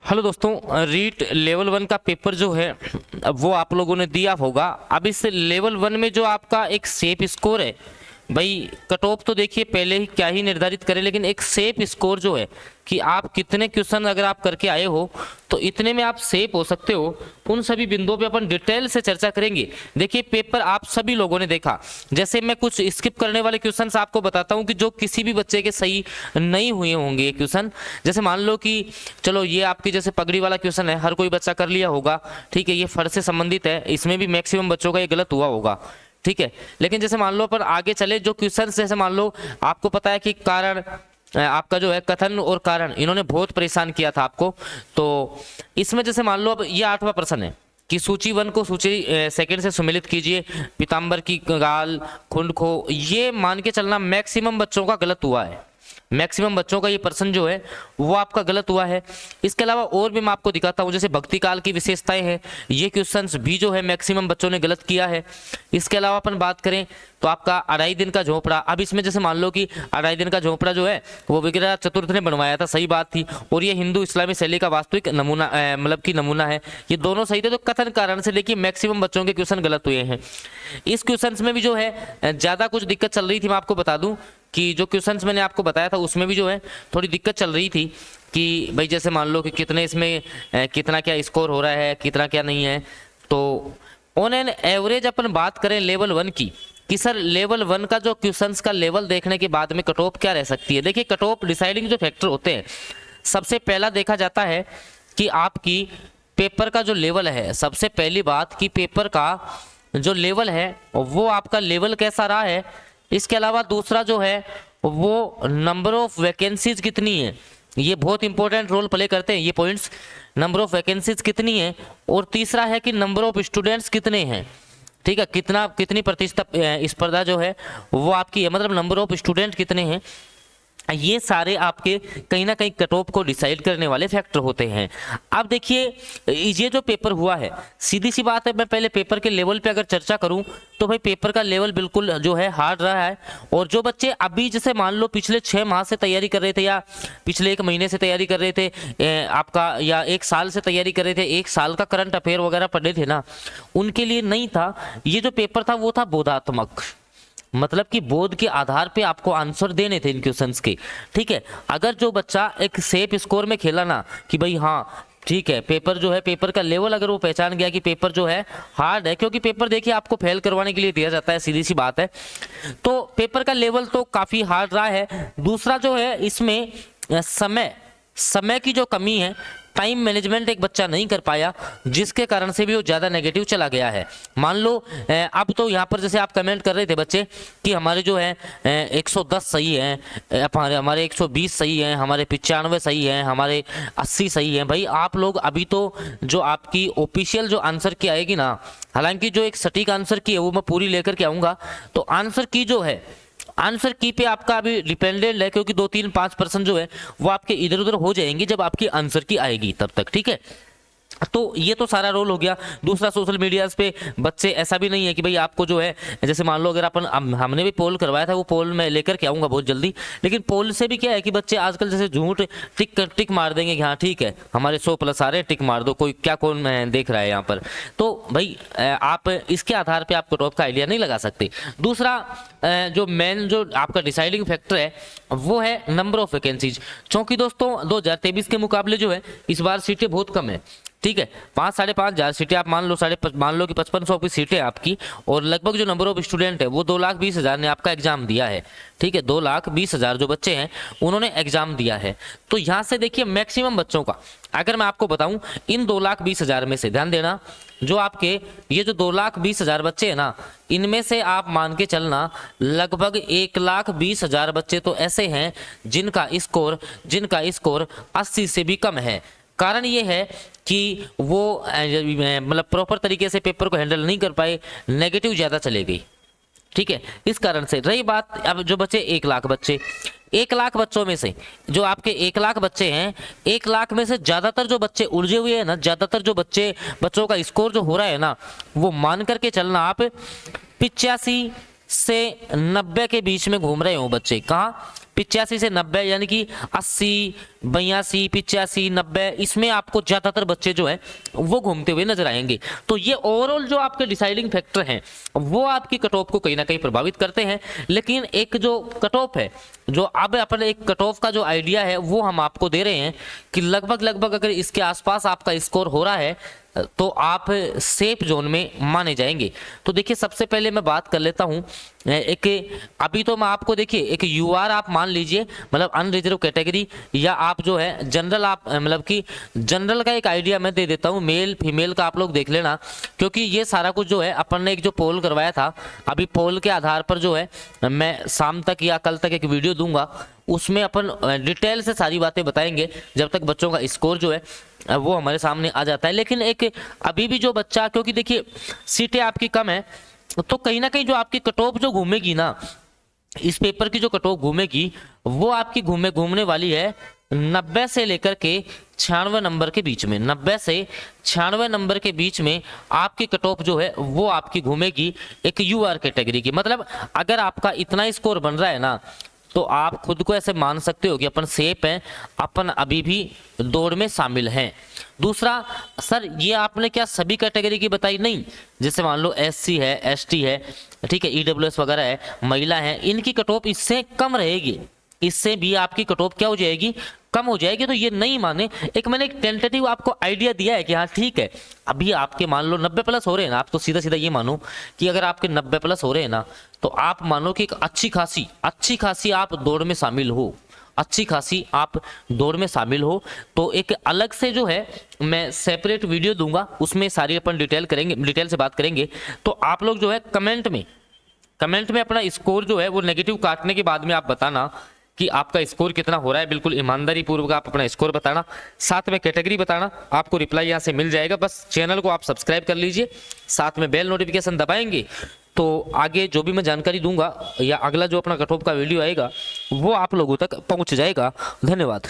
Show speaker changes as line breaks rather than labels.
Hello दोस्तों, REET level 1 का paper जो है वो आप लोगों ने दिया होगा। अब इस लेवल 1 में जो आपका एक सेफ स्कोर है भाई, कट ऑफ तो देखिए पहले ही क्या ही निर्धारित करें, लेकिन एक सेफ स्कोर जो है कि आप कितने क्वेश्चन अगर आप करके आए हो तो इतने में आप सेफ हो सकते हो, उन सभी बिंदुओं पे अपन डिटेल से चर्चा करेंगे। देखिए पेपर आप सभी लोगों ने देखा, जैसे मैं कुछ स्किप करने वाले क्वेश्चंस आपको बताता हूं कि जो किसी भी बच्चे के सही नहीं हुए होंगे ये क्वेश्चन। जैसे मान लो कि चलो ये आपकी जैसे पगड़ी वाला क्वेश्चन है, हर कोई बच्चा कर लिया होगा, ठीक है, ये फर्ज से संबंधित है, इसमें भी मैक्सिमम बच्चों का ये गलत हुआ होगा, ठीक है। लेकिन जैसे मान लो पर आगे चले जो क्वेश्चन, जैसे मान लो आपको पता है कि कारण आपका जो है कथन और कारण, इन्होंने बहुत परेशान किया था आपको। तो इसमें जैसे मान लो अब ये 8वां प्रश्न है कि सूची 1 को सूची सेकंड से सुमेलित कीजिए, पीताम्बर की गाल खुंड खो, ये मान के चलना मैक्सिमम बच्चों का गलत हुआ है। मैक्सिमम बच्चों का ये प्रश्न जो है वो आपका गलत हुआ है। इसके अलावा और भी मैं आपको दिखाता हूँ, जैसे भक्ति काल की विशेषताएं हैं, ये क्वेश्चंस भी जो है मैक्सिमम बच्चों ने गलत किया है। इसके अलावा अपन बात करें तो आपका अढ़ाई दिन का झोपड़ा, अब इसमें जैसे मान लो कि अढ़ाई दिन का झोपड़ा जो है वो विग्रह चतुर्थ ने बनवाया था, सही बात थी, और ये हिंदू इस्लामी शैली का वास्तविक नमूना मतलब कि नमूना है, ये दोनों सही थे। तो कथन कारण से देखिए मैक्सिमम बच्चों के क्वेश्चन गलत हुए हैं। इस क्वेश्चन में भी जो है ज्यादा कुछ दिक्कत चल रही थी, मैं आपको बता दूं कि जो क्वेश्चंस मैंने आपको बताया था उसमें भी जो है थोड़ी दिक्कत चल रही थी कि भाई जैसे मान लो कि कितने इसमें कितना क्या स्कोर हो रहा है, कितना क्या नहीं है। तो ऑन एन एवरेज अपन बात करें लेवल 1 की कि सर लेवल 1 का जो क्वेश्चंस का लेवल देखने के बाद में कट ऑफ क्या रह सकती है। देखिए कट ऑफ डिसाइडिंग जो फैक्टर होते हैं, सबसे पहला देखा जाता है कि आपकी पेपर का जो लेवल है, सबसे पहली बात कि पेपर का जो लेवल है वो आपका लेवल कैसा रहा है। इसके अलावा दूसरा जो है वो नंबर ऑफ वैकेंसीज कितनी है, ये बहुत इंपॉर्टेंट रोल प्ले करते हैं ये पॉइंट्स, नंबर ऑफ वैकेंसीज कितनी है। और तीसरा है कि नंबर ऑफ स्टूडेंट्स कितने हैं, ठीक है, कितनी प्रतिशत स्पर्धा जो है वो आपकी है, मतलब नंबर ऑफ स्टूडेंट कितने हैं। ये सारे आपके कहीं ना कहीं कट ऑफ को डिसाइड करने वाले फैक्टर होते हैं। अब देखिए ये जो पेपर हुआ है, सीधी सी बात है, मैं पहले पेपर के लेवल पे अगर चर्चा करूं तो भाई पेपर का लेवल बिल्कुल जो है हार्ड रहा है। और जो बच्चे अभी जैसे मान लो पिछले 6 माह से तैयारी कर रहे थे या पिछले 1 महीने से तैयारी कर रहे थे आपका, या 1 साल से तैयारी कर रहे थे, 1 साल का करंट अफेयर वगैरह पढ़े थे ना, उनके लिए नहीं था ये जो पेपर था, वो था बोधात्मक, मतलब कि बोध के आधार पे आपको आंसर देने थे इन क्वेश्चंस के, ठीक है। अगर जो बच्चा एक सेफ स्कोर में खेला ना कि भाई हाँ ठीक है, पेपर जो है, पेपर का लेवल अगर वो पहचान गया कि पेपर जो है हार्ड है, क्योंकि पेपर देखिए आपको फेल करवाने के लिए दिया जाता है, सीधी सी बात है, तो पेपर का लेवल तो काफी हार्ड रहा है। दूसरा जो है इसमें समय की जो कमी है, टाइम मैनेजमेंट एक बच्चा नहीं कर पाया, जिसके कारण से भी वो ज़्यादा नेगेटिव चला गया है। मान लो अब तो यहाँ पर जैसे आप कमेंट कर रहे थे बच्चे कि हमारे जो है 110 सही है, हमारे 120 सही है, हमारे 95 सही है, हमारे 80 सही है। भाई आप लोग अभी तो जो आपकी ऑफिशियल जो आंसर की आएगी ना, हालांकि जो एक सटीक आंसर की है वो मैं पूरी लेकर के आऊँगा, तो आंसर की जो है, आंसर की पे आपका अभी डिपेंडेंट है, क्योंकि 2-3-5% जो है वो आपके इधर उधर हो जाएंगे जब आपकी आंसर की आएगी तब तक, ठीक है। तो ये तो सारा रोल हो गया। दूसरा सोशल मीडियाज पे बच्चे, ऐसा भी नहीं है कि भाई आपको जो है, जैसे मान लो अगर अपन हमने भी पोल करवाया था, वो पोल मैं लेकर के आऊँगा बहुत जल्दी, लेकिन पोल से भी क्या है कि बच्चे आजकल जैसे झूठ टिक मार देंगे कि हाँ ठीक है हमारे 100+ आ रहे हैं, टिक मार दो, कोई क्या कौन देख रहा है यहाँ पर। तो भाई आप इसके आधार पर आप कट ऑफ का आइडिया नहीं लगा सकते। दूसरा जो मेन जो आपका डिसाइडिंग फैक्टर है वो है नंबर ऑफ वैकेंसीज, क्योंकि दोस्तों 2023 के मुकाबले जो है इस बार सीटें बहुत कम है, ठीक है। 5-5.5 हजार सीटें आप मान लो कि 5500 की सीटें आपकी, और लगभग जो नंबर ऑफ स्टूडेंट है वो 2,20,000 ने आपका एग्जाम दिया है, ठीक है। 2,20,000 जो बच्चे हैं उन्होंने एग्जाम दिया है। तो यहाँ से देखिए मैक्सिमम बच्चों का, अगर मैं आपको बताऊं इन 2,20,000 में से, ध्यान देना, जो आपके ये जो 2,20,000 बच्चे हैं ना, इनमें से आप मान के चलना लगभग 1,20,000 बच्चे तो ऐसे हैं जिनका स्कोर 80 से भी कम है। कारण ये है कि वो मतलब प्रॉपर तरीके से पेपर को हैंडल नहीं कर पाए, नेगेटिव ज़्यादा चले गई, ठीक है। इस कारण से रही बात, अब जो बच्चे 1 लाख बच्चे, 1 लाख बच्चों में से जो आपके 1 लाख बच्चे हैं, 1 लाख में से ज़्यादातर जो बच्चे उलझे हुए हैं ना, ज़्यादातर जो बच्चों का स्कोर जो हो रहा है ना, वो मान करके चलना आप 85 से 90 के बीच में घूम रहे हो बच्चे। कहाँ? 85 से 90 यानी कि 80, 82, 85, 90 इसमें आपको ज्यादातर बच्चे जो है वो घूमते हुए नजर आएंगे। तो ये ओवरऑल जो आपके डिसाइडिंग फैक्टर हैं वो आपकी कट ऑफ को कहीं ना कहीं प्रभावित करते हैं। लेकिन एक जो कट ऑफ है, जो अब अपन एक कट ऑफ का जो आइडिया है वो हम आपको दे रहे हैं कि लगभग अगर इसके आसपास आपका स्कोर हो रहा है तो आप सेफ जोन में माने जाएंगे। तो देखिए सबसे पहले मैं बात कर लेता हूं एक, अभी तो मैं आपको देखिए एक यूआर आप मान लीजिए, मतलब अनरिजर्व कैटेगरी, या आप जो है जनरल, आप मतलब कि जनरल का एक आइडिया मैं दे देता हूं, मेल फीमेल का आप लोग देख लेना, क्योंकि ये सारा कुछ जो है अपन ने एक जो पोल करवाया था, अभी पोल के आधार पर जो है मैं शाम तक या कल तक एक वीडियो दूंगा, उसमें अपन डिटेल से सारी बातें बताएंगे जब तक बच्चों का स्कोर जो है वो हमारे सामने आ जाता है। लेकिन एक अभी भी जो बच्चा, क्योंकि देखिए सीटें आपकी कम है तो कहीं ना कहीं जो आपकी कट ऑफ जो घूमेगी ना, इस पेपर की जो कट ऑफ घूमेगी वो आपकी घूमने वाली है 90 से लेकर के 96 नंबर के बीच में। 90 से 96 नंबर के बीच में आपकी कट ऑफ जो है वो आपकी घूमेगी एक यूआर कैटेगरी की। मतलब अगर आपका इतना स्कोर बन रहा है ना तो आप खुद को ऐसे मान सकते हो कि अपन सेफ हैं, अपन अभी भी दौड़ में शामिल हैं। दूसरा, सर ये आपने क्या सभी कैटेगरी की बताई? नहीं, जैसे मान लो एससी है, एसटी है, ठीक है, ईडब्ल्यूएस वगैरह है, महिला है, इनकी कट ऑफ इससे कम रहेगी, इससे भी आपकी कट ऑफ क्या हो जाएगी, कम हो जाएगी। तो ये नहीं माने, एक मैंने एक टेंटेटिव आपको आइडिया दिया है कि हाँ ठीक है, अभी आपके मान लो 90 प्लस हो रहे हैं ना, आप तो सीधा ये मानो कि अगर आपके 90 प्लस हो रहे हैं ना तो आप मानो कि एक अच्छी खासी आप दौड़ में शामिल हो, अच्छी खासी आप दौड़ में शामिल हो। तो एक अलग से जो है मैं सेपरेट वीडियो दूंगा, उसमें सारी अपन डिटेल से बात करेंगे। तो आप लोग जो है कमेंट में अपना स्कोर जो है वो नेगेटिव काटने के बाद में आप बताना कि आपका स्कोर कितना हो रहा है। बिल्कुल ईमानदारी पूर्वक आप अपना स्कोर बताना, साथ में कैटेगरी बताना, आपको रिप्लाई यहाँ से मिल जाएगा। बस चैनल को आप सब्सक्राइब कर लीजिए, साथ में बेल नोटिफिकेशन दबाएंगे तो आगे जो भी मैं जानकारी दूंगा या अगला जो अपना कट ऑफ का वीडियो आएगा वो आप लोगों तक पहुँच जाएगा। धन्यवाद।